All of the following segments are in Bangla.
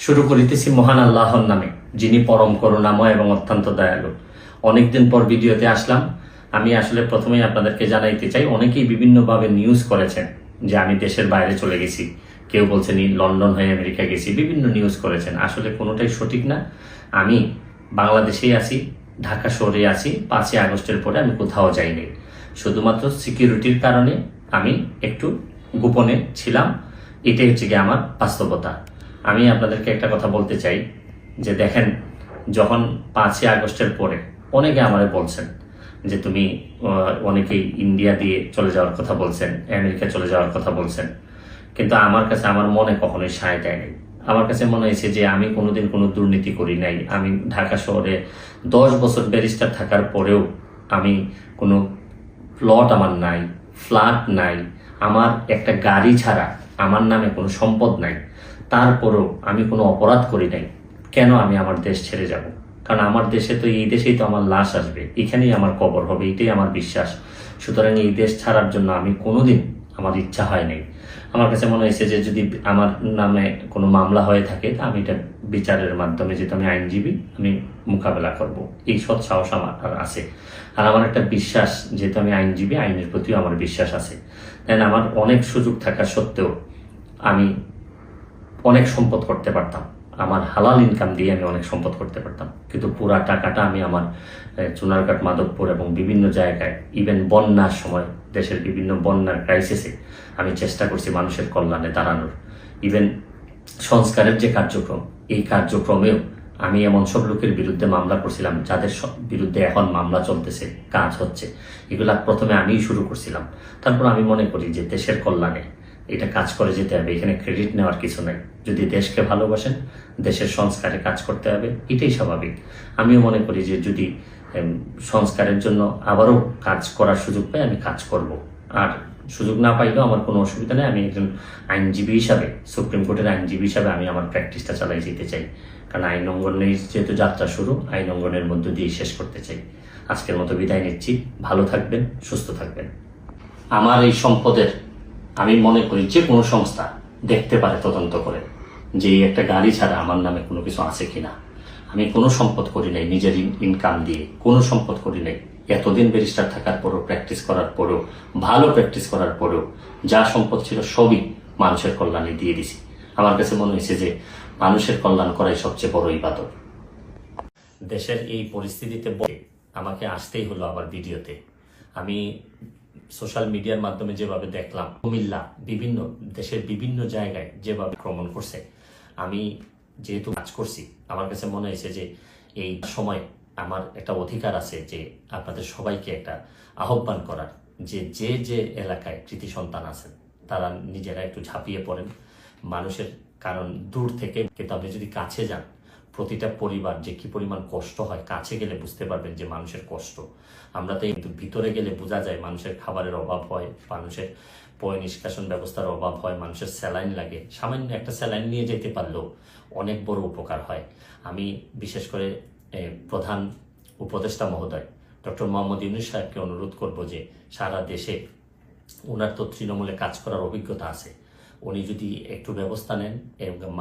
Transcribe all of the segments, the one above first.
শুরু করিতেছি মহান আল্লাহর নামে, যিনি পরম করুণাময় এবং অত্যন্ত দয়ালু। অনেকদিন পর ভিডিওতে আসলাম। আমি আসলে প্রথমেই আপনাদেরকে জানাইতে চাই, অনেকেই বিভিন্নভাবে নিউজ করেছেন যে আমি দেশের বাইরে চলে গেছি, কেউ বলছেন লন্ডন হয়ে আমেরিকা গেছি, বিভিন্ন নিউজ করেছেন। আসলে কোনোটাই সঠিক না। আমি বাংলাদেশেই আছি, ঢাকা শহরে আছি। 5ই আগস্টের পরে আমি কোথাও যাইনি। শুধুমাত্র সিকিউরিটির কারণে আমি একটু গোপনে ছিলাম। এটাই হচ্ছে গিয়ে আমার বাস্তবতা। আমি আপনাদেরকে একটা কথা বলতে চাই যে দেখেন, যখন 5ই আগস্টের পরে অনেকে আমারে বলছেন যে তুমি অনেকেই ইন্ডিয়া দিয়ে চলে যাওয়ার কথা বলছেন, আমেরিকা চলে যাওয়ার কথা বলছেন, কিন্তু আমার কাছে আমার মনে কখনোই সায় দেয়নি। আমার কাছে মনে হয়েছে যে আমি কোনোদিন কোনো দুর্নীতি করি নাই। আমি ঢাকা শহরে 10 বছর ব্যারিস্টার থাকার পরেও আমি কোনো প্লট আমার নাই, ফ্ল্যাট নাই, আমার একটা গাড়ি ছাড়া আমার নামে কোনো সম্পদ নাই। তারপরেও আমি কোনো অপরাধ করি নাই। কেন আমি আমার দেশ ছেড়ে যাব? কারণ আমার দেশে তো, এই দেশেই তো আমার লাশ আসবে, এখানেই আমার কবর হবে, এটাই আমার বিশ্বাস। সুতরাং এই দেশ ছাড়ার জন্য আমি কোনোদিন, আমার ইচ্ছা হয় নাই। আমার কাছে মনে হয়েছে যে যদি আমার নামে কোনো মামলা হয়ে থাকে, তা আমি এটা বিচারের মাধ্যমে, যেহেতু আমি আইনজীবী, আমি মোকাবেলা করব, এই সৎ সাহস আমার আছে। আর আমার একটা বিশ্বাস, যেহেতু আমি আইনজীবী, আইনের প্রতিও আমার বিশ্বাস আছে। তাই আমার অনেক সুযোগ থাকা সত্ত্বেও আমি অনেক সম্পদ করতে পারতাম। আমার হালাল ইনকাম দিয়ে আমি অনেক সম্পদ করতে পারতাম, কিন্তু পুরা টাকাটা আমি আমার চুনারঘাট, মাধবপুর এবং বিভিন্ন জায়গায়, ইভেন বন্যার সময়, দেশের বিভিন্ন বন্যার ক্রাইসিসে আমি চেষ্টা করছি মানুষের কল্যাণে দাঁড়ানোর। ইভেন সংস্কারের যে কার্যক্রম, এই কার্যক্রমেও আমি এমন সব লোকের বিরুদ্ধে মামলা করছিলাম যাদের বিরুদ্ধে এখন মামলা চলতেছে, কাজ হচ্ছে। এগুলা প্রথমে আমিই শুরু করছিলাম। তারপর আমি মনে করি যে দেশের কল্যাণে এটা কাজ করে যেতে হবে, এখানে ক্রেডিট নেওয়ার কিছু নাই। যদি দেশকে ভালোবাসেন, দেশের সংস্কারে কাজ করতে হবে, এটাই স্বাভাবিক। আমিও মনে করি যে যদি সংস্কারের জন্য আবারও কাজ করার সুযোগ পাই, আমি কাজ করব। আর সুযোগ না পাইলেও আমার কোনো অসুবিধা নেই। আমি একজন আইনজীবী হিসাবে, সুপ্রিম কোর্টের আইনজীবী হিসাবে আমি আমার প্র্যাকটিসটা চালাই যেতে চাই। কারণ আইন অঙ্গনের যেহেতু যাত্রা শুরু, আইন অঙ্গনের মধ্য দিয়ে শেষ করতে চাই। আজকের মতো বিদায় নিচ্ছি। ভালো থাকবেন, সুস্থ থাকবেন। আমার এই সম্পদের আমি মনে করি যে কোনো সংস্থা দেখতে পারে তদন্ত করে যে একটা গাড়ি ছাড়া আমার নামে কোনো কিছু আছে কিনা। আমি কোনো সম্পদ করি নাই নিজের ইনকাম দিয়ে, কোনো সম্পদ করি নাই। এতদিন ব্যারিস্টার থাকার পরেও, প্র্যাকটিস করার পরেও, ভালো প্র্যাকটিস করার পরেও যা সম্পদ ছিল সবই মানুষের কল্যাণে দিয়ে দিছি। আমার কাছে মনে হয়েছে যে মানুষের কল্যাণ করাই সবচেয়ে বড় ইবাদত। দেশের এই পরিস্থিতিতে আমাকে আসতেই হলো আবার ভিডিওতে। আমি সোশ্যাল মিডিয়ার মাধ্যমে যেভাবে দেখলাম কুমিল্লা, বিভিন্ন দেশের বিভিন্ন জায়গায় যেভাবে আক্রমণ করছে, আমি যেহেতু কাজ করছি, আমার কাছে মনে হয়েছে যে এই সময় আমার একটা অধিকার আছে যে আপনাদের সবাইকে একটা আহ্বান করার, যে যে যে এলাকায় কৃতি সন্তান আছেন তারা নিজেরা একটু ঝাঁপিয়ে পড়েন মানুষের। কারণ দূর থেকে, কিন্তু আপনি যদি কাছে যান, প্রতিটা পরিবার যে কি পরিমাণ কষ্ট হয়, কাছে গেলে বুঝতে পারবেন যে মানুষের কষ্ট। আমরা তো কিন্তু ভিতরে গেলে বোঝা যায় মানুষের খাবারের অভাব হয়, মানুষের পয় নিষ্কাশন ব্যবস্থার অভাব হয়, মানুষের স্যালাইন লাগে। সামান্য একটা স্যালাইন নিয়ে যেতে পারলেও অনেক বড় উপকার হয়। আমি বিশেষ করে প্রধান উপদেষ্টা মহোদয় ডক্টর মোহাম্মদ ইউনূস সাহেবকে অনুরোধ করব যে সারা দেশে, ওনার তো তৃণমূলে কাজ করার অভিজ্ঞতা আছে, উনি যদি একটু ব্যবস্থা নেন,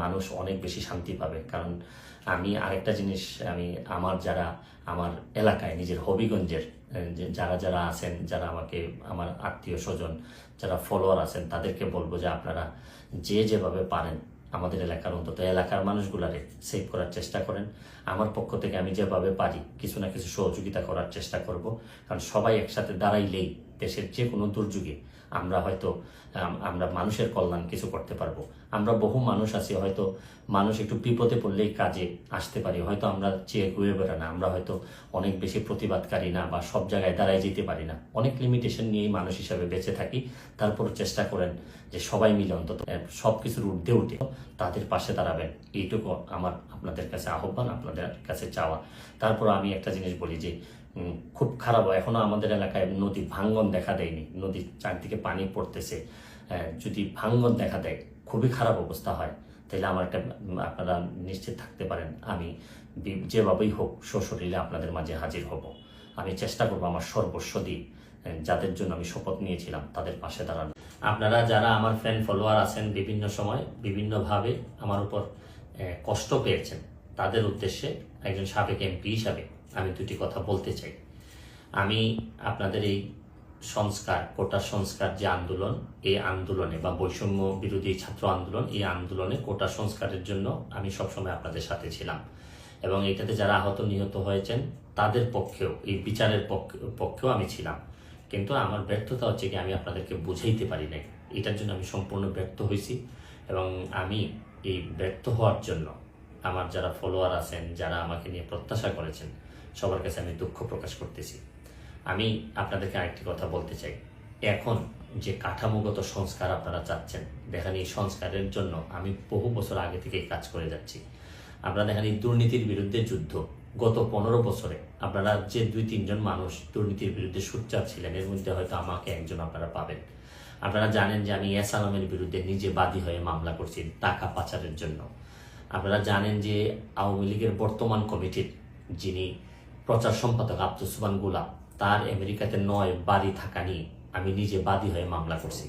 মানুষ অনেক বেশি শান্তি পাবে। কারণ আমি আরেকটা জিনিস, আমি যারা আমার এলাকায়, নিজের হবিগঞ্জের যারা যারা আছেন, যারা আমাকে, আমার আত্মীয় স্বজন, যারা ফলোয়ার আছেন, তাদেরকে বলবো যে আপনারা যেভাবে পারেন আমাদের এলাকার, অন্তত এলাকার মানুষগুলারে সেভ করার চেষ্টা করেন। আমার পক্ষ থেকে আমি যেভাবে পারি কিছু না কিছু সহযোগিতা করার চেষ্টা করব। কারণ সবাই একসাথে দাঁড়াইলেই দেশের যে কোনো দুর্যোগে আমরা মানুষের কল্যাণ কিছু করতে পারবো। আমরা বহু মানুষ আছি, হয়তো মানুষ একটু বিপদে পড়লেই কাজে আসতে পারি, হয়তো আমরা চেয়ে ঘুরে বেড়া না, আমরা হয়তো অনেক বেশি প্রতিবাদকারী না, বা সব জায়গায় দাঁড়ায় যেতে পারি না, অনেক লিমিটেশন নিয়েই মানুষ হিসাবে বেঁচে থাকি। তারপর চেষ্টা করেন যে সবাই মিলে অন্তত সব কিছুর ঊর্ধ্বে উঠে তাদের পাশে দাঁড়াবেন। এইটুকু আমার আপনাদের কাছে আহ্বান, আপনাদের কাছে চাওয়া। তারপর আমি একটা জিনিস বলি যে খুব খারাপ, এখনো আমাদের এলাকায় নদী ভাঙ্গন দেখা দেয়নি, নদীর চারদিকে পানি পড়তেছে। যদি ভাঙ্গন দেখা দেয়, খুবই খারাপ অবস্থা হয়, তাহলে আমার একটা, আপনারা নিশ্চিত থাকতে পারেন আমি যেভাবেই হোক সশরীরে আপনাদের মাঝে হাজির হব। আমি চেষ্টা করবো আমার সর্বস্ব দিয়ে যাদের জন্য আমি শপথ নিয়েছিলাম তাদের পাশে দাঁড়ানো। আপনারা যারা আমার ফ্রেন্ড ফলোয়ার আছেন, বিভিন্ন সময় বিভিন্নভাবে আমার উপর কষ্ট পেয়েছেন তাদের উদ্দেশ্যে একজন সাবেক এমপি হিসাবে আমি দুটি কথা বলতে চাই। আমি আপনাদের এই সংস্কার, কোটা সংস্কার যে আন্দোলন, এই আন্দোলনে বা বৈষম্য বিরোধী ছাত্র আন্দোলন, এই আন্দোলনে কোটা সংস্কারের জন্য আমি সবসময় আপনাদের সাথে ছিলাম এবং এটাতে যারা আহত নিহত হয়েছেন তাদের পক্ষেও, এই বিচারের পক্ষেও আমি ছিলাম। কিন্তু আমার ব্যর্থতা হচ্ছে কি আমি আপনাদেরকে বুঝাইতে পারি নাই, এটার জন্য আমি সম্পূর্ণ ব্যর্থ হয়েছি এবং আমি এই ব্যর্থ হওয়ার জন্য আমার যারা ফলোয়ার আছেন, যারা আমাকে নিয়ে প্রত্যাশা করেছেন, সবার কাছে আমি দুঃখ প্রকাশ করতেছি। আমি আপনাদেরকে আরেকটি কথা বলতে চাই, এখন যে কাঠামোগত সংস্কার আপনারা চাচ্ছেন, দেখেন এই সংস্কারের জন্য আমি বহু বছর আগে থেকেই কাজ করে যাচ্ছি। আপনারা দেখেন এই দুর্নীতির বিরুদ্ধে যুদ্ধ গত 15 বছরে আপনারা যে 2-3 জন মানুষ দুর্নীতির বিরুদ্ধে সোচ্চার ছিলেন, এর মধ্যে হয়তো আমাকে একজন আপনারা পাবেন। আপনারা জানেন যে আমি এস আলমের বিরুদ্ধে নিজে বাদী হয়ে মামলা করছি টাকা পাচারের জন্য। আপনারা জানেন যে আওয়ামী লীগের বর্তমান কমিটির যিনি প্রচার সম্পাদক আব্দুস সুবহান গোলাপ, তার আমেরিকাতে 9 বাড়ি থাকা নিয়ে আমি নিজে বাদী হয়ে মামলা করছি।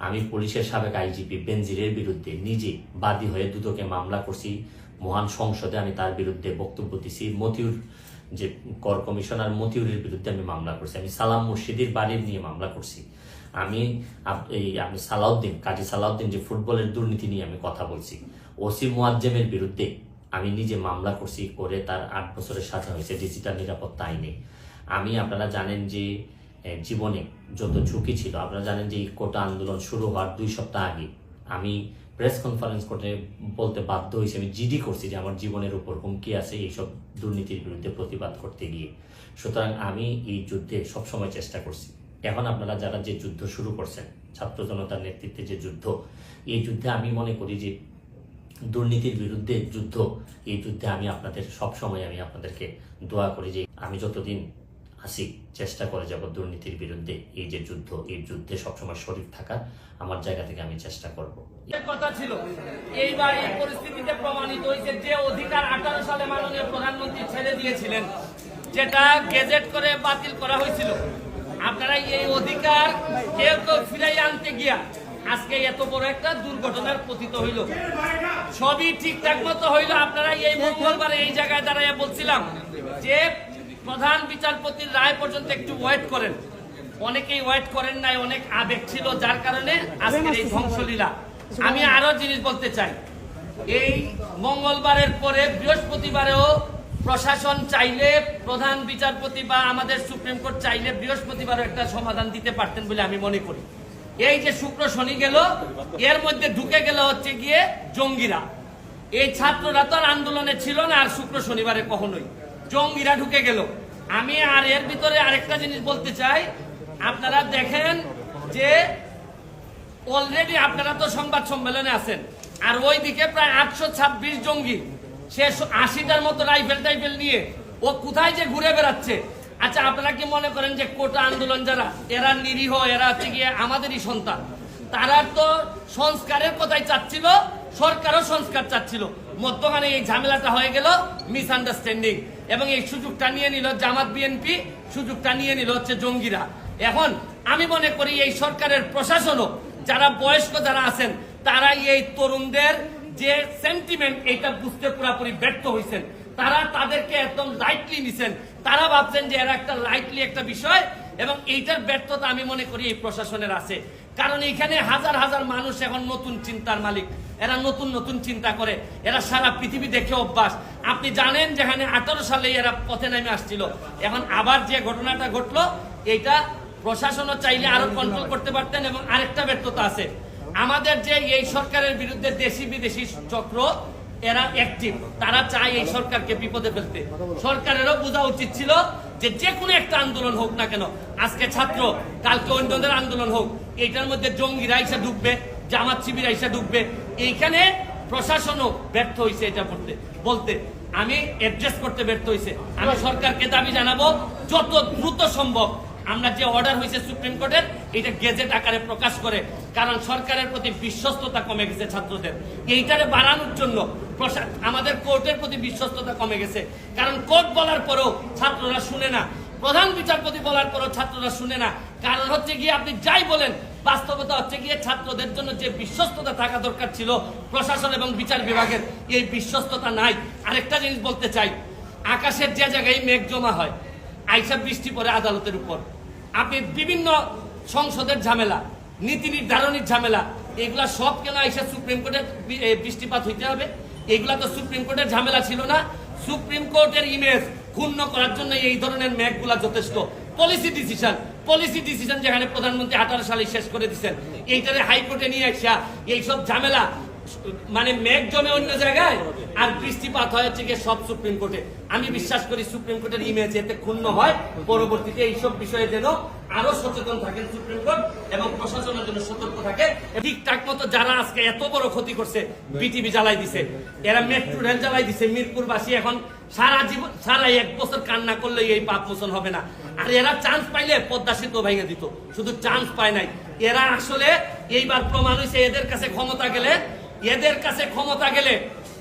আমি পুলিশের সাবেক আইজিপি বেনজিরের বিরুদ্ধে নিজে বাদী হয়ে দুদকে মামলা করছি। মহান সংসদে আমি তার বিরুদ্ধে বক্তব্য দিছি। মতিউর যে কর কমিশনার মতিউরের বিরুদ্ধে আমি মামলা করছি। আমি সালাম মুর্শিদির বাড়ির নিয়ে মামলা করছি। আমি সালাউদ্দিন, কাজী সালাউদ্দিন যে ফুটবলের দুর্নীতি নিয়ে আমি কথা বলছি। ওসি মুয়াজ্জেমের বিরুদ্ধে আমি নিজে মামলা করছি, করে তার 8 বছরের সাজা হয়েছে ডিজিটাল নিরাপত্তা আইনে। আমি, আপনারা জানেন যে জীবনে যত ঝুঁকি ছিল, আপনারা জানেন যে এই কোটা আন্দোলন শুরু হওয়ার 2 সপ্তাহ আগে আমি প্রেস কনফারেন্স করে বলতে বাধ্য হয়েছি, আমি জিডি করছি যে আমার জীবনের উপর হুমকি আছে এইসব দুর্নীতির বিরুদ্ধে প্রতিবাদ করতে গিয়ে। সুতরাং আমি এই যুদ্ধে সবসময় চেষ্টা করছি। এখন আপনারা যারা যে যুদ্ধ শুরু করছেন, ছাত্র জনতার নেতৃত্বে যে যুদ্ধ, এই যুদ্ধে আমি মনে করি যে দুর্নীতির বিরুদ্ধে যুদ্ধ, এই যুদ্ধে আমি আপনাদের সবসময় আমি আপনাদেরকে দোয়া করি যে আমি যতদিন আসি চেষ্টা করে যাব দুর্নীতির বিরুদ্ধে এই যে যুদ্ধ, এই যুদ্ধে সবসময় শরীর থাকার আমার জায়গা থেকে আমি চেষ্টা করব। কথা ছিল এইবার এই পরিস্থিতিতে প্রমাণিত হয়েছে যে অধিকার 18 সালে মাননীয় প্রধানমন্ত্রী ছেড়ে দিয়েছিলেন, যেটা গেজেট করে বাতিল করা হয়েছিল, আপনারা এই অধিকার কেউ ফিরাই আনতে গিয়া আজকে এত বড় একটা দুর্ঘটনার পতিত হইল। সবই ঠিকঠাক মতো হইল। আপনারা এই মঙ্গলবার এই জায়গায় দাঁড়াইয়া বলছিলাম যে প্রধান বিচারপতির রায় পর্যন্ত একটু ওয়েট করেন। অনেকেই ওয়েট করেন নাই, অনেক আবেগ ছিল, যার কারণে আজকের এই ধ্বংসলীলা। আমি আরো জিনিস বলতে চাই, এই মঙ্গলবারের পরে বৃহস্পতিবারেও প্রশাসন চাইলে, প্রধান বিচারপতি বা আমাদের সুপ্রিম কোর্ট চাইলে বৃহস্পতিবারও একটা সমাধান দিতে পারতেন বলে আমি মনে করি। এই যে শুক্র শনি গেল, এর মধ্যে ঢুকে গেল হচ্ছে গিয়ে জঙ্গিরা। এই ছাত্ররা তো আর আন্দোলনে ছিল না আর শুক্র শনিবারে কখনোই, জঙ্গিরা ঢুকে গেল। আমি আর এর ভিতরে আরেকটা জিনিস বলতে চাই, আপনারা দেখেন যে অলরেডি আপনারা তো সংবাদ সম্মেলনে আছেন, আর ওইদিকে প্রায় 826 জঙ্গি, সে 80টার মতো রাইফেল নিয়ে ও কোথায় যে ঘুরে বেড়াচ্ছে। আচ্ছা, আপনারা কি মনে করেন যে কোটা আন্দোলন যারা, এরা নিরীহ, এরা হচ্ছে গিয়ে আমাদেরই সন্তান? তারা তো সংস্কারের কথাই চাচ্ছিল, সরকারও সংস্কার চাচ্ছিল। মধ্যখানে এই ঝামেলাটা হয়ে গেল মিসআন্ডারস্ট্যান্ডিং, এবং এই সুযোগটা নিয়ে নিল জামাত বিএনপি, সুযোগটা নিয়ে নিল হচ্ছে জঙ্গিরা। এখন আমি মনে করি এই সরকারের প্রশাসনও, যারা বয়স্ক যারা আছেন, তারা এই তরুণদের যে সেন্টিমেন্ট, এটা বুঝতে পুরোপুরি ব্যর্থ হয়েছেন। তারা তাদেরকে একদম লাইটলি নিছেন, তারা ভাবছেন যে এরা একটা লাইটলি একটা বিষয়, এবং এইটার ব্যর্থতা আমি মনে করি এই প্রশাসনের আছে। কারণ এখানে হাজার হাজার মানুষ এখন নতুন চিন্তার মালিক, এরা নতুন নতুন চিন্তা করে, এরা সারা পৃথিবী দেখে অভ্যাস। আপনি জানেন যেখানে 18 সালে এরা পথে নেমে আসছিল, এখন আবার যে ঘটনাটা ঘটলো, এটা প্রশাসনও চাইলে আরো কন্ট্রোল করতে পারতেন। এবং আরেকটা ব্যর্থতা আছে, আমাদের যে এই সরকারের বিরুদ্ধে দেশি বিদেশি চক্র, এরা অ্যাক্টিভ, তারা চায় এই সরকারকে বিপদে ফেলতে। সরকারেরও বোঝা উচিত ছিল যে যে কোনো একটা আন্দোলন হোক না কেন, আজকে ছাত্র, কালকে অন্যদের আন্দোলন হোক, এইটার মধ্যে জঙ্গিরা এসে ঢুকবে, জামাত শিবির এসে ঢুকবে। এইখানে প্রশাসনও ব্যর্থ হয়েছে এটা বলতে, আমি অ্যাড্রেস করতে ব্যর্থ হয়েছে। আমি সরকারকে দাবি জানাবো যত দ্রুত সম্ভব আমরা যে অর্ডার হয়েছে সুপ্রিম কোর্টের, এটা গেজেট আকারে প্রকাশ করে, কারণ সরকারের প্রতি বিশ্বস্ততা কমে গেছে ছাত্রদের। এইটারে বাড়ানোর জন্য আমাদের কোর্টের প্রতি বিশ্বস্ততা কমে গেছে, কারণ কোর্ট বলার পরেও ছাত্ররা শুনে না। প্রধান বিচারপতি বলার পরও ছাত্ররা শুনে না। কারণ হচ্ছে গিয়ে আপনি যাই বলেন, বাস্তবতা হচ্ছে গিয়ে ছাত্রদের জন্য যে বিশ্বস্ততা থাকা দরকার ছিল প্রশাসন এবং বিচার বিভাগের, এই বিশ্বস্ততা নাই। আরেকটা জিনিস বলতে চাই, আকাশের যে জায়গায় মেঘ জমা হয়, আইসা বৃষ্টি পড়ে আদালতের উপর। আপনি বিভিন্ন সংসদের ঝামেলা, নীতি নির্ধারণের ঝামেলা, এগুলা সব কেন আইসা সুপ্রিম কোর্টের বৃষ্টিপাত হইতে হবে? এগুলা তো সুপ্রিম কোর্টের ঝামেলা ছিল না। সুপ্রিম কোর্টের ইমেজ ক্ষুণ্ণ করার জন্য এই ধরনের মেঘগুলা যথেষ্ট। পলিসি ডিসিশন যেখানে প্রধানমন্ত্রী 18 সালে শেষ করে দিচ্ছেন, এইটারে হাইকোর্টে নিয়ে আসা এইসব ঝামেলা, মানে মেঘ জমে অন্য জায়গায় আর বৃষ্টিপাত হয়েছে গিয়ে সব সুপ্রিম কোর্টে। আমি বিশ্বাস করি সুপ্রিম কোর্টের ইমেজ এতে ক্ষুণ্ণ হয়, পরবর্তীতে এইসব বিষয়ে যেন আরো সচেতন থাকেন সুপ্রিম কোর্ট এবং প্রশাসনের জন্য সতর্ক থাকে। ঠিকঠাক মতো যারা আজকে এত বড় ক্ষতি করছে, বিটিভি জ্বালাই দিছে, এরা মেট্রো রেল জ্বালাই দিছে, মিরপুরবাসী এখন সারা 1 বছর কান্না করলে এই পাপ মোচন হবে না। আর এরা চান্স পাইলে পদ্মা সেতু ভেঙে দিত, শুধু চান্স পায় নাই। এরা আসলে এইবার প্রমাণ হয়েছে, এদের কাছে ক্ষমতা গেলে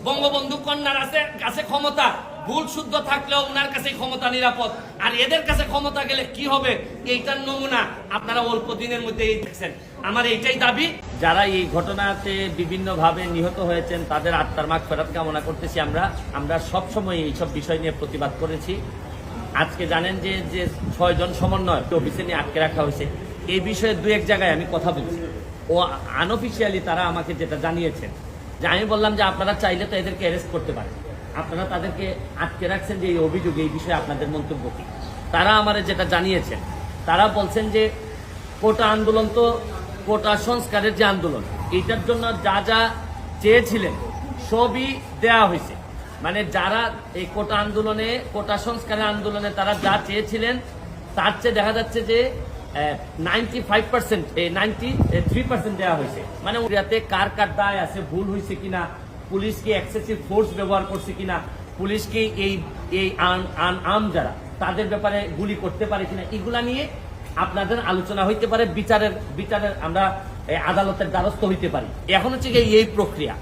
বঙ্গবন্ধু কন্যার কাছে ক্ষমতা ভুল শুদ্ধ থাকলেও উনার কাছে ক্ষমতা নিরাপদ, আর এদের কাছে ক্ষমতা গেলে কি হবে এইটার নমুনা আপনারা অল্প দিনের মধ্যে দেখছেন। আমার এইটাই দাবি, যারা এই ঘটনাতে বিভিন্ন ভাবে নিহত হয়েছেন তাদের আত্মার মাগফিরাত কামনা করতেছি। আমরা সবসময় এইসব বিষয় নিয়ে প্রতিবাদ করেছি। আজকে জানেন যে 6 জন সমন্বয় অফিসে নিয়ে আটকে রাখা হয়েছে, এই বিষয়ে 2-1 জায়গায় আমি কথা বলছি। ও আনঅফিসিয়ালি তারা আমাকে যেটা জানিয়েছেন, যে আমি বললাম যে আপনারা চাইলে তো এদেরকে অ্যারেস্ট করতে পারেন, আপনারা তাদেরকে আটকে রাখছেন যে এই অভিযোগে, এই বিষয়ে আপনাদের মন্তব্য কি? তারা আমারে যেটা জানিয়েছেন, তারা বলছেন যে কোটা আন্দোলন তো কোটা সংস্কারের যে আন্দোলন, এইটার জন্য যা যা চেয়েছিলেন সবই দেয়া হয়েছে। মানে যারা এই কোটা সংস্কারের আন্দোলনে তারা যা চেয়েছিলেন তার চেয়ে দেখা যাচ্ছে যে 95%, 93% দেওয়া হয়েছে। মানে ওটাতে কার দায় আছে, ভুল হয়েছে কিনা, পুলিশ কি এক্সেসিভ ফোর্স ব্যবহার করছে কিনা, পুলিশ কি এই আম যারা তাদের ব্যাপারে গুলি করতে পারে কিনা, এগুলা নিয়ে আপনাদের আলোচনা হইতে পারে, বিচারের আমরা আদালতের দ্বারস্থ হইতে পারি। এখন হচ্ছে এই প্রক্রিয়া,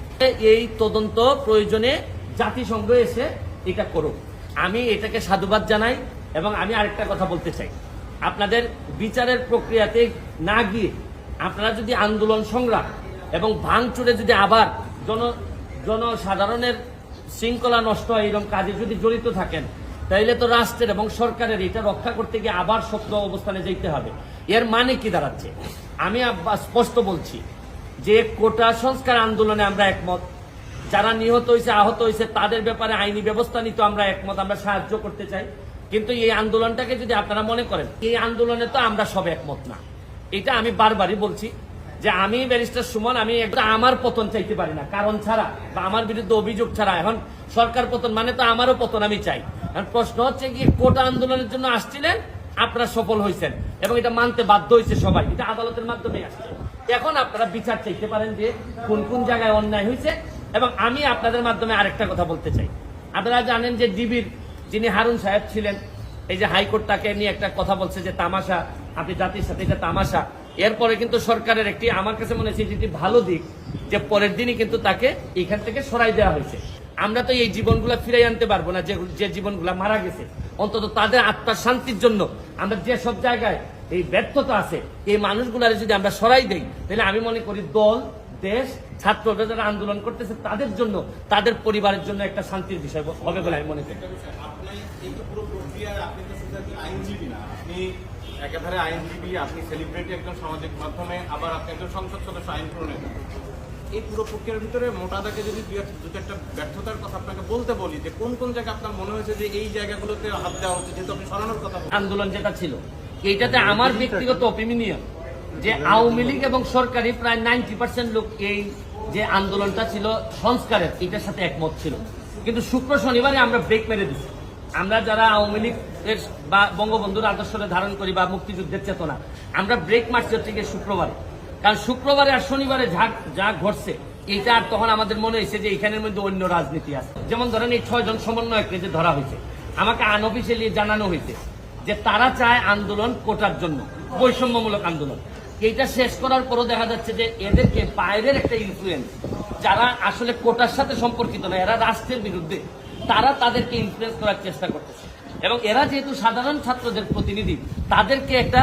এই তদন্ত প্রয়োজনে জাতিসংঘ এসে এটা করুক। আমি এটাকে সাধুবাদ জানাই। এবং আমি আরেকটা কথা বলতে চাই, আপনাদের বিচারের প্রক্রিয়াতে না গিয়ে আপনারা যদি আন্দোলন সংগ্রাম এবং ভাঙচুরে যদি আবার জনসাধারণের শৃঙ্খলা নষ্ট হয় এরকম কাজে যদি জড়িত থাকেন, তাইলে তো রাষ্ট্রের এবং সরকারের এটা রক্ষা করতে গিয়ে আবার শক্ত অবস্থানে যেতে হবে। এর মানে কি দাঁড়াচ্ছে? আমি স্পষ্ট বলছি যে কোটা সংস্কার আন্দোলনে আমরা একমত, যারা নিহত হয়েছে আহত হয়েছে তাদের ব্যাপারে আইনি ব্যবস্থা নিতে আমরা একমত, আমরা সাহায্য করতে চাই। কিন্তু এই আন্দোলনটাকে যদি আপনারা মনে করেন এই আন্দোলনে তো আমরা সব একমত না, এটা আমি বারবারই বলছি যে আমি ব্যারিস্টার সুমন, আমি আমার পতন চাইতে পারি না কারণ ছাড়া বা আমার বিরুদ্ধে অভিযোগ ছাড়া। এখন সরকার পতন মানে তো আমারও পতন আমি চাই। এখন প্রশ্ন হচ্ছে কি, কোটা আন্দোলনের জন্য আসছিলেন, আপনারা সফল হয়েছেন এবং এটা মানতে বাধ্য হয়েছে সবাই, এটা আদালতের মাধ্যমে আসছে। এখন আপনারা বিচার চাইতে পারেন যে কোন কোন জায়গায় অন্যায় হয়েছে। এবং আমি আপনাদের মাধ্যমে আরেকটা কথা বলতে চাই, আপনারা জানেন যে ডিবির যিনি হারুন সাহেব ছিলেন, এই যে হাইকোর্ট তাকে নিয়ে একটা কথা বলছে যে তামাশা, আপনি জাতির সাথে এটা তামাশা। এরপরে কিন্তু সরকারের একটি, আমার কাছে মনে হচ্ছে যেটি ভালো দিক, যে পরের দিনই কিন্তু তাকে এখান থেকে সরাই দেওয়া হয়েছে। আমরা তো এই জীবনগুলা ফিরাই আনতে পারবো না, যে জীবনগুলা মারা গেছে, অন্তত তাদের আত্মার শান্তির জন্য আমরা যে সব জায়গায় এই ব্যর্থতা আছে, এই মানুষগুলার যদি আমরা সরাই দেই, তাহলে আমি মনে করি দল, দেশ, ছাত্ররা যারা আন্দোলন করতেছে তাদের জন্য, তাদের পরিবারের জন্য একটা শান্তির বিষয় হবে বলে আমি মনে করি। আইনজীবী না, আপনি একাধারে আইনজীবী, আপনি সেলিব্রিটি একজন সামাজিক মাধ্যমে, আবার আপনি একজন সংসদ সদস্য, আইন প্রণেতা। এই পুরো প্রক্রিয়ার ভিতরে মোটা দাগে যদি দু চারটা ব্যর্থতার কথা আপনাকে বলতে বলি, যে কোন কোন জায়গা আপনার মনে হয়েছে যে এই জায়গাগুলোতে হাত দেওয়া হচ্ছে, যেহেতু আপনি সরানোর কথা আন্দোলন যেটা ছিল, এইটাতে আমার ব্যক্তিগত অপিনিয়ন যে আওয়ামী লীগ এবং সরকারি প্রায় 90% লোক এই যে আন্দোলনটা ছিল সংস্কারের, এটার সাথে একমত ছিল। কিন্তু শুক্র শনিবারে আমরা ব্রেক মেরে দিচ্ছি। আমরা যারা আওয়ামী লীগের বা বঙ্গবন্ধুর আদর্শকে ধারণ করি বা মুক্তিযুদ্ধের চেতনা, আমরা ব্রেক মারছি হচ্ছে গিয়ে শুক্রবারে। কারণ শুক্রবারে আর শনিবারে যা ঘটছে, এইটা আর তখন আমাদের মনে হয়েছে যে এখানের মধ্যে অন্য রাজনীতি আছে। যেমন ধরেন এই 6 জন সমন্বয়ককে যে ধরা হয়েছে, আমাকে আনঅফিসিয়ালি জানানো হয়েছে যে তারা চায় আন্দোলন কোটার জন্য, বৈষম্যমূলক আন্দোলন। এইটা শেষ করার পরও দেখা যাচ্ছে যে এদেরকে বাইরের একটা ইনফ্লুয়েন্স, যারা আসলে কোটার সাথে সম্পর্কিত না, এরা রাষ্ট্রের বিরুদ্ধে, তারা তাদেরকে ইনফ্লুয়েন্স করার চেষ্টা করতেছে। এবং এরা যেহেতু সাধারণ ছাত্রদের প্রতিনিধি, তাদেরকে একটা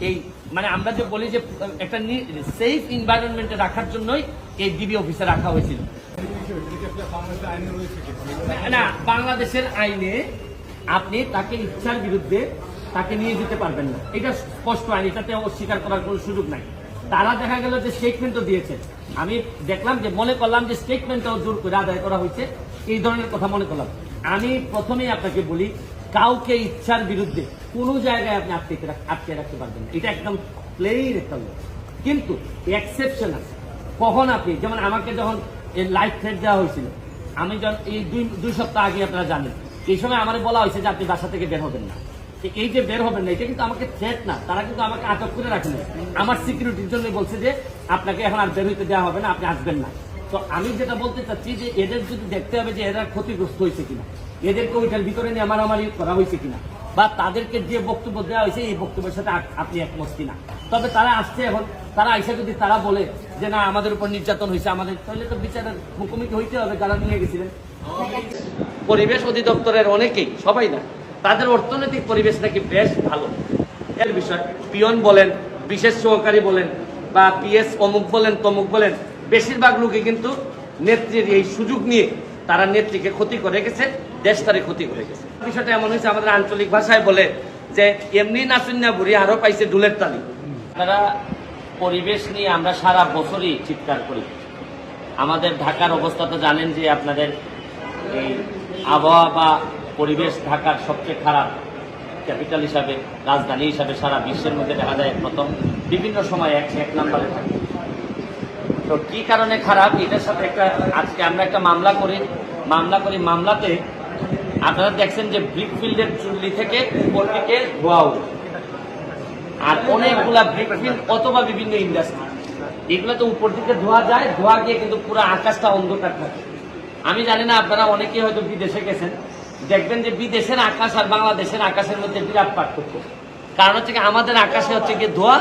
এই মানে আমরা যে বলি যে একটা সেফ এনভায়রনমেন্টে রাখার জন্যই এই ডিবি অফিসে রাখা হয়েছিল। না, বাংলাদেশের আইনে আপনি তাকে ইচ্ছার বিরুদ্ধে তাকে নিয়ে যেতে পারবেন না, এটা স্পষ্ট আইন, এটাতে অস্বীকার করার কোনো সুযোগ নাই। তারা দেখা গেল যে স্টেটমেন্টও দিয়েছে, আমি দেখলাম যে মনে করলাম যে স্টেটমেন্টটাও জোর করে আদায় করা হয়েছে, এই ধরনের কথা মনে করলাম। আমি প্রথমেই আপনাকে বলি, কাউকে ইচ্ছার বিরুদ্ধে কোনো জায়গায় আপনি আটকে রাখতে পারবেন না, এটা একদম প্লেন একটা লোক। কিন্তু এক্সেপশন আছে, কখন আপনি যেমন আমাকে যখন লাইফ থ্রেট দেওয়া হয়েছিল, আমি যখন এই দুই সপ্তাহ আগে আপনারা জানেন, এই সময় আমার বলা হয়েছে যে আপনি বাসা থেকে বের হবেন না। এই যে বের হবেন না, এটা কিন্তু আমাকে থ্রেট না, তারা কিন্তু আমাকে আটক করে রাখেন, আমার সিকিউরিটির জন্য বলছে যে আপনাকে এখন আর বের হইতে দেওয়া হবে না, আপনি আসবেন না। তো আমি যেটা বলতে চাচ্ছি যে এদের যদি দেখতে হবে যে এরা ক্ষতিগ্রস্ত হয়েছে কিনা, এদেরকে ওইটার ভিতরে নিয়ে মারামারি করা হয়েছে কিনা, বা তাদেরকে যে বক্তব্য দেওয়া হয়েছে এই বক্তব্যের সাথে আপনি একমত কিনা। তবে তারা আসছে, এখন তারা আইসা যদি তারা বলে যে না আমাদের উপর নির্যাতন হয়েছে, আমাদের, তাহলে তো বিচারের মুখোমুখি হইতে হবে যারা নিয়ে গেছিলেন। পরিবেশ অধিদপ্তরের অনেকেই, সবাই না, তাদের অর্থনৈতিক পরিবেশ নাকি বেশ ভালো। এর বিষয় পিয়ন বলেন, বিশেষ সহকারী বলেন, বা পিএস অমুক বলেন তমুক বলেন, বেশিরভাগ লোকে কিন্তু নেত্রীর এই সুযোগ নিয়ে তারা নেত্রীকে ক্ষতি করে গেছে, দেশটারে ক্ষতি করে গেছে। বিষয়টা এমন হয়েছে, আমাদের আঞ্চলিক ভাষায় বলে যে এমনি নাচুন না বুড়ি, আরো পাইছে ডুলের তালি। আপনারা পরিবেশ নিয়ে আমরা সারা বছরই চিৎকার করি। আমাদের ঢাকার অবস্থা তো জানেন যে আপনাদের এই আবহাওয়া বা পরিবেশ ঢাকার সবচেয়ে খারাপ ক্যাপিটাল হিসাবে, রাজধানী হিসাবে সারা বিশ্বের মধ্যে দেখা যায় প্রথম, বিভিন্ন সময় এক নম্বরে থাকে। তো কি কারণে খারাপ, এটার সাথে আজকে আমরা একটা মামলা করি, মামলাতে আপনারা দেখছেন যে ব্রিকফিল্ডের চুল্লি থেকে উপর দিকে ধোয়া উঠে, আর অনেকগুলা ব্রিকফিল্ড অথবা বিভিন্ন ইন্ডাস্ট্রি, এগুলো তো উপর দিকে ধোয়া যায়, ধোয়া গিয়ে কিন্তু পুরো আকাশটা অন্ধকার থাকে। আমি জানি না, আপনারা অনেকেই হয়তো বিদেশে গেছেন, দেখবেন যে বিদেশের আকাশ আর বাংলাদেশের আকাশের মধ্যে বিরাট পার্থক্য। কারণ হচ্ছে কি, আমাদের আকাশে হচ্ছে গিয়ে ধোয়া,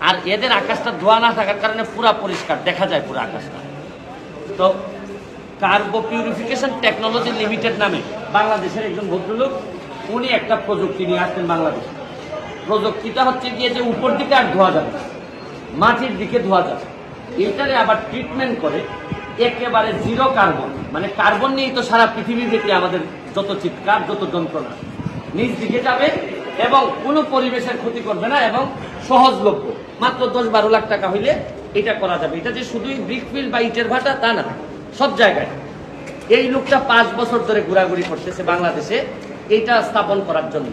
আর এদের আকাশটা ধোয়া না থাকার কারণে পুরা পরিষ্কার দেখা যায় পুরো আকাশটা। তো কার্বো পিউরিফিকেশন টেকনোলজি লিমিটেড নামে বাংলাদেশের একজন ভদ্রলোক, উনি একটা প্রযুক্তি নিয়ে আসছেন বাংলাদেশে। প্রযুক্তিটা হচ্ছে গিয়ে যে উপর দিকে আর ধোয়া যাবে, মাটির দিকে ধোয়া যাবে, এটারে আবার ট্রিটমেন্ট করে একেবারে জিরো কার্বন, মানে কার্বন নিয়েই তো সারা পৃথিবী থেকে আমাদের যত চিৎকার, যত যন্ত্রণা, নিচ দিকে যাবে এবং কোনো পরিবেশের ক্ষতি করবে না, এবং সহজলভ্য, মাত্র 10-12 লাখ টাকা হইলে এটা করা যাবে। এটা যে শুধুই ব্রিকফিল্ড বা ইটের ভাটা তা না, সব জায়গায়। এই লোকটা 5 বছর ধরে ঘোরাঘুরি করতেছে বাংলাদেশে এইটা স্থাপন করার জন্য।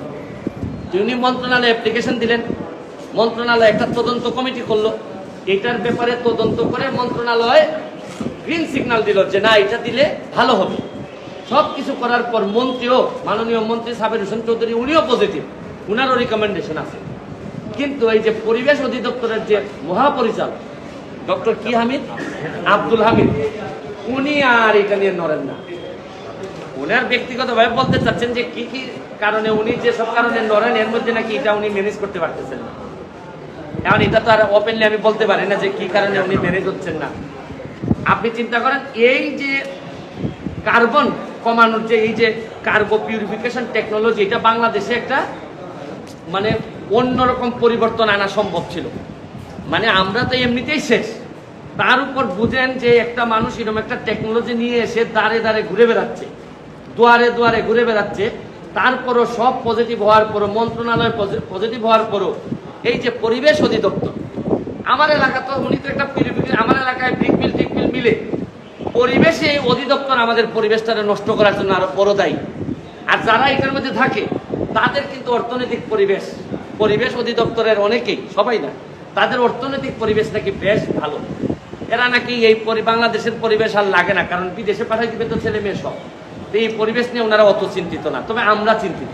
উনি মন্ত্রণালয়ে অ্যাপ্লিকেশন দিলেন, মন্ত্রণালয় একটা তদন্ত কমিটি করলো, এটার ব্যাপারে তদন্ত করে মন্ত্রণালয় গ্রিন সিগন্যাল দিল যে না এটা দিলে ভালো হবে। সব কিছু করার পর মন্ত্রীও, মাননীয় মন্ত্রী সাবের হোসেন চৌধুরী, উনিও পজিটিভ, উনারও রিকমেন্ডেশন আছে। কিন্তু এই যে পরিবেশ অধিদপ্তরের যে মহাপরিচালক ডক্টর কি হামিদ, আব্দুল হামিদ, উনি আর এটা নিয়ে নড়েন না। উনার ব্যক্তিগতভাবে বলতে চাচ্ছেন যে কি কি কারণে উনি যে সব কারণে নড়েন, এর মধ্যে নাকি এটা উনি ম্যানেজ করতে পারতেছেন না। এখন এটা তো আর ওপেনলি আমি বলতে পারি না যে কি কারণে উনি ম্যানেজ হচ্ছেন না। আপনি চিন্তা করেন, এই যে কার্বন কমানোর যে এই যে কার্বো পিউরিফিকেশন টেকনোলজি, এটা বাংলাদেশে একটা মানে অন্যরকম পরিবর্তন আনা সম্ভব ছিল। মানে আমরা তো এমনিতেই শেষ, তার উপর বুঝেন যে একটা মানুষ এরকম একটা টেকনোলজি নিয়ে এসে দাঁড়ে দাঁড়ে ঘুরে বেড়াচ্ছে, দুয়ারে দুয়ারে ঘুরে বেড়াচ্ছে, তারপরও সব পজিটিভ হওয়ার পরও, মন্ত্রণালয় পজিটিভ হওয়ার পরও এই যে পরিবেশ অধিদপ্তর, আমার এলাকা তো উনি তো একটা পিউরিফিকেশন, আমার এলাকায় ব্রিকফিল্ড মিলে পরিবেশে এই অধিদপ্তর আমাদের পরিবেশটাকে নষ্ট করার জন্য আরো বড় দায়ী। আর যারা এটার মধ্যে থাকে তাদের কিন্তু অর্থনৈতিক পরিবেশ অধিদপ্তরের অনেকেই, সবাই না, তাদের অর্থনৈতিক পরিবেশ নাকি বেশ ভালো। এরা নাকি এই বাংলাদেশের পরিবেশ আর লাগে না, কারণ বিদেশে পাঠাই দিবে তো ছেলে মেয়ে সব, এই পরিবেশ নিয়ে ওনারা অত চিন্তিত না। তবে আমরা চিন্তিত,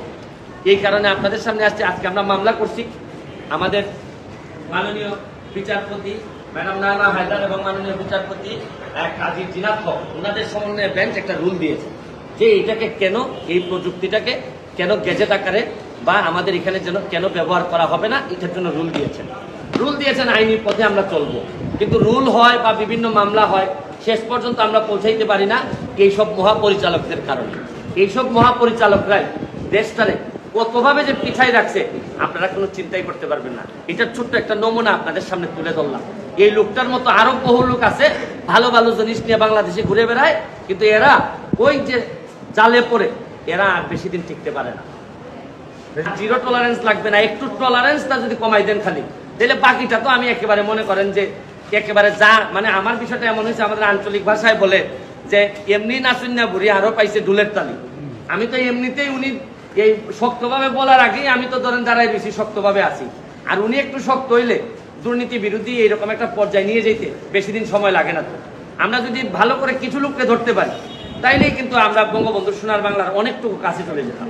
এই কারণে আপনাদের সামনে আসছে। আজকে আমরা মামলা করছি, আমাদের মাননীয় বিচারপতি ম্যাডাম নানা হায়দার এবং মাননীয় বিচারপতি কাজী জিনাত হক, ওনাদের সমন্বয়ে বেঞ্চ একটা রুল দিয়েছে যে এটাকে কেন, এই প্রযুক্তিটাকে কেন গেজেট আকারে বা আমাদের এখানে যেন কেন ব্যবহার করা হবে না, এটার জন্য রুল দিয়েছেন। আইনি পথে আমরা চলবো, কিন্তু রুল হয় বা বিভিন্ন মামলা হয়, শেষ পর্যন্ত আমরা পৌঁছাইতে পারি না এইসব মহাপরিচালকদের কারণে। এইসব মহাপরিচালকরাই দেশটারে কতভাবে যে পিছাই রাখছে আপনারা কোনো চিন্তাই করতে পারবেন না। এটার ছোট্ট একটা নমুনা আপনাদের সামনে তুলে ধরলাম। এই লোকটার মতো আরো বহু লোক আছে ভালো ভালো জিনিস নিয়ে বাংলাদেশে ঘুরে বেড়ায়, কিন্তু এরা ওই যে জালে পড়ে এরা আর বেশি দিন টিকতে পারে না। জিরো টলারেন্স লাগবে না, একটু টলারেন্সটা যদি কমাই দেন খালি, তাহলে বাকিটা তো আমি একেবারে মনে করেন যে একেবারে যা মানে আমার বিষয়টা এমন হয়েছে, আমাদের আঞ্চলিক ভাষায় বলে যে এমনি নাচুন না বুড়ি আরো পাইছে ডুলের তালি। আমি তো এমনিতেই উনি এই শক্তভাবে বলার আগেই আমি তো ধরেন দাঁড়াই বেশি শক্তভাবে আছি, আর উনি একটু শক্ত হইলে দুর্নীতি বিরোধী এইরকম একটা পর্যায়ে নিয়ে যেতে বেশি দিন সময় লাগে না। তো আমরা যদি ভালো করে কিছু লোককে ধরতে পারি তাইলেই কিন্তু আমরা বঙ্গবন্ধু সোনার বাংলার অনেকটুকু কাছে চলে যেতাম।